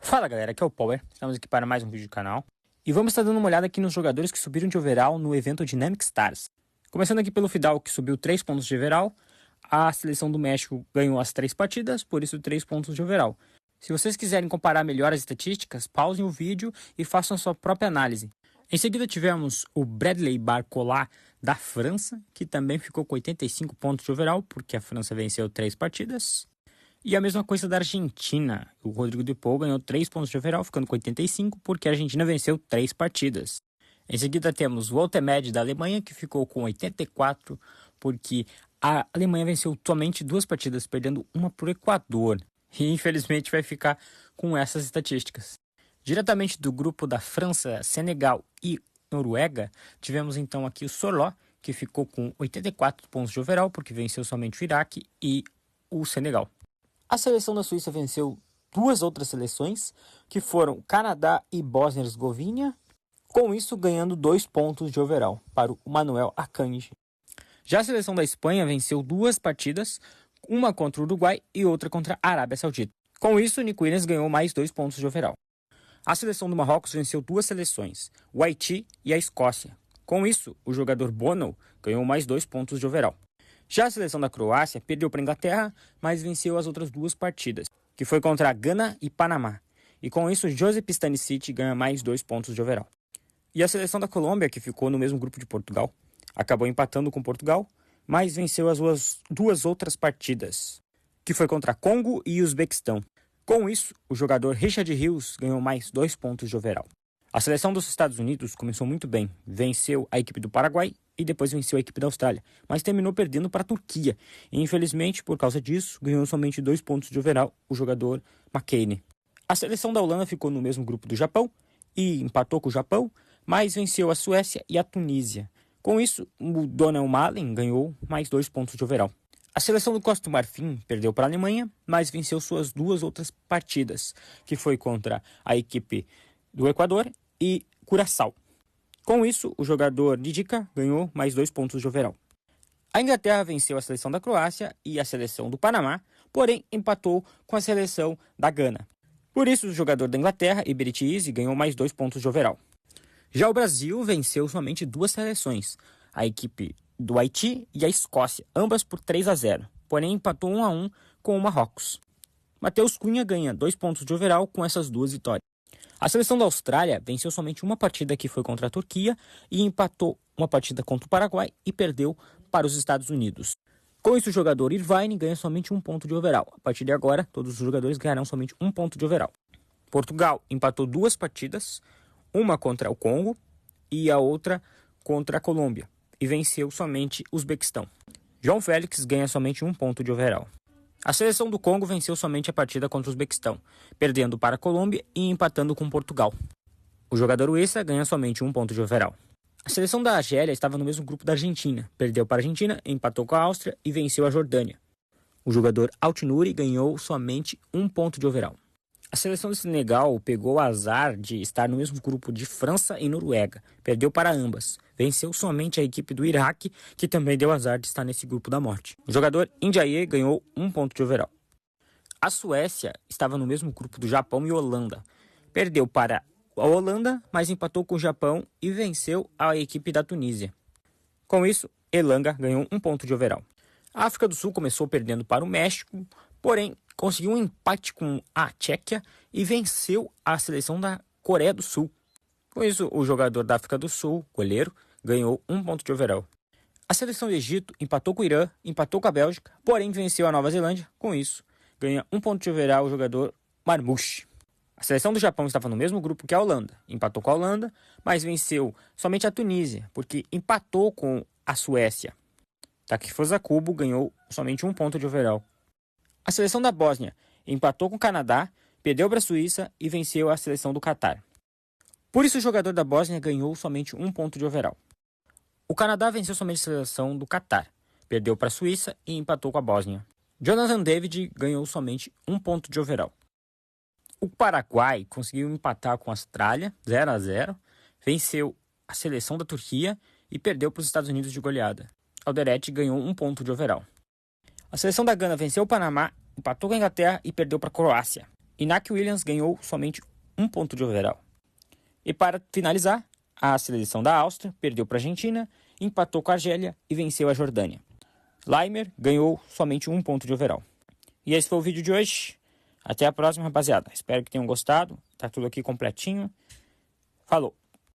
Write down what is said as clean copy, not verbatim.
Fala galera, aqui é o Power, estamos aqui para mais um vídeo do canal e vamos estar dando uma olhada aqui nos jogadores que subiram de overall no evento Dynamic Stars. Começando aqui pelo Fidal, que subiu 3 pontos de overall. A seleção do México ganhou as 3 partidas, por isso 3 pontos de overall. Se vocês quiserem comparar melhor as estatísticas, pausem o vídeo e façam a sua própria análise. Em seguida tivemos o Bradley Barcola da França, que também ficou com 85 pontos de overall, porque a França venceu 3 partidas. E a mesma coisa da Argentina. O Rodrigo de Paul ganhou 3 pontos de overall, ficando com 85, porque a Argentina venceu 3 partidas. Em seguida temos o Walter Med da Alemanha, que ficou com 84, porque a Alemanha venceu somente 2 partidas, perdendo uma para o Equador. E infelizmente vai ficar com essas estatísticas. Diretamente do grupo da França, Senegal e Noruega, tivemos então aqui o Sorló, que ficou com 84 pontos de overall, porque venceu somente o Iraque e o Senegal. A seleção da Suíça venceu 2 outras seleções, que foram Canadá e Bósnia-Herzegovina, com isso ganhando 2 pontos de overall para o Manuel Akanji. Já a seleção da Espanha venceu 2 partidas, uma contra o Uruguai e outra contra a Arábia Saudita. Com isso, o Nico Williams ganhou mais 2 pontos de overall. A seleção do Marrocos venceu 2 seleções, o Haiti e a Escócia. Com isso, o jogador Bono ganhou mais 2 pontos de overall. Já a seleção da Croácia perdeu para a Inglaterra, mas venceu as outras 2 partidas, que foi contra a Gana e Panamá. E com isso, Josep Stanisic ganha mais 2 pontos de overall. E a seleção da Colômbia, que ficou no mesmo grupo de Portugal, acabou empatando com Portugal, mas venceu as 2 outras partidas, que foi contra Congo e Uzbequistão. Com isso, o jogador Richard Rios ganhou mais 2 pontos de overall. A seleção dos Estados Unidos começou muito bem, venceu a equipe do Paraguai e depois venceu a equipe da Austrália, mas terminou perdendo para a Turquia. E, infelizmente, por causa disso, ganhou somente 2 pontos de overall o jogador McKennie. A seleção da Holanda ficou no mesmo grupo do Japão e empatou com o Japão, mas venceu a Suécia e a Tunísia. Com isso, o Donald Malen ganhou mais 2 pontos de overall. A seleção do Costa do Marfim perdeu para a Alemanha, mas venceu suas 2 outras partidas, que foi contra a equipe do Equador e Curaçao. Com isso, o jogador Didica ganhou mais 2 pontos de overall. A Inglaterra venceu a seleção da Croácia e a seleção do Panamá, porém empatou com a seleção da Gana. Por isso, o jogador da Inglaterra, Iberiti Eze, ganhou mais 2 pontos de overall. Já o Brasil venceu somente 2 seleções, a equipe do Haiti e a Escócia, ambas por 3-0, porém empatou 1-1 com o Marrocos. Matheus Cunha ganha 2 pontos de overall com essas 2 vitórias. A seleção da Austrália venceu somente uma partida, que foi contra a Turquia, e empatou uma partida contra o Paraguai e perdeu para os Estados Unidos. Com isso, o jogador Irvine ganha somente 1 ponto de overall. A partir de agora, todos os jogadores ganharão somente 1 ponto de overall. Portugal empatou 2 partidas, uma contra o Congo e a outra contra a Colômbia, e venceu somente o Uzbequistão. João Félix ganha somente 1 ponto de overall. A seleção do Congo venceu somente a partida contra o Uzbequistão, perdendo para a Colômbia e empatando com Portugal. O jogador Uessa ganha somente 1 ponto de overall. A seleção da Argélia estava no mesmo grupo da Argentina, perdeu para a Argentina, empatou com a Áustria e venceu a Jordânia. O jogador Altinuri ganhou somente 1 ponto de overall. A seleção do Senegal pegou o azar de estar no mesmo grupo de França e Noruega, perdeu para ambas. Venceu somente a equipe do Iraque, que também deu azar de estar nesse grupo da morte. O jogador Ndiaye ganhou 1 ponto de overall. A Suécia estava no mesmo grupo do Japão e Holanda. Perdeu para a Holanda, mas empatou com o Japão e venceu a equipe da Tunísia. Com isso, Elanga ganhou 1 ponto de overall. A África do Sul começou perdendo para o México, porém conseguiu um empate com a Tchequia e venceu a seleção da Coreia do Sul. Com isso, o jogador da África do Sul, goleiro, ganhou 1 ponto de overall. A seleção do Egito empatou com o Irã, empatou com a Bélgica, porém venceu a Nova Zelândia. Com isso, ganha 1 ponto de overall o jogador Marmouche. A seleção do Japão estava no mesmo grupo que a Holanda, empatou com a Holanda, mas venceu somente a Tunísia, porque empatou com a Suécia. Takifusa Kubo ganhou somente 1 ponto de overall. A seleção da Bósnia empatou com o Canadá, perdeu para a Suíça e venceu a seleção do Catar. Por isso, o jogador da Bósnia ganhou somente 1 ponto de overall. O Canadá venceu somente a seleção do Catar, perdeu para a Suíça e empatou com a Bósnia. Jonathan David ganhou somente 1 ponto de overall. O Paraguai conseguiu empatar com a Austrália, 0-0, venceu a seleção da Turquia e perdeu para os Estados Unidos de goleada. Alderete ganhou 1 ponto de overall. A seleção da Gana venceu o Panamá, empatou com a Inglaterra e perdeu para a Croácia. Iñaki Williams ganhou somente 1 ponto de overall. E para finalizar, a seleção da Áustria perdeu para a Argentina, empatou com a Argélia e venceu a Jordânia. Laimer ganhou somente 1 ponto de overall. E esse foi o vídeo de hoje. Até a próxima, rapaziada. Espero que tenham gostado. Tá tudo aqui completinho. Falou!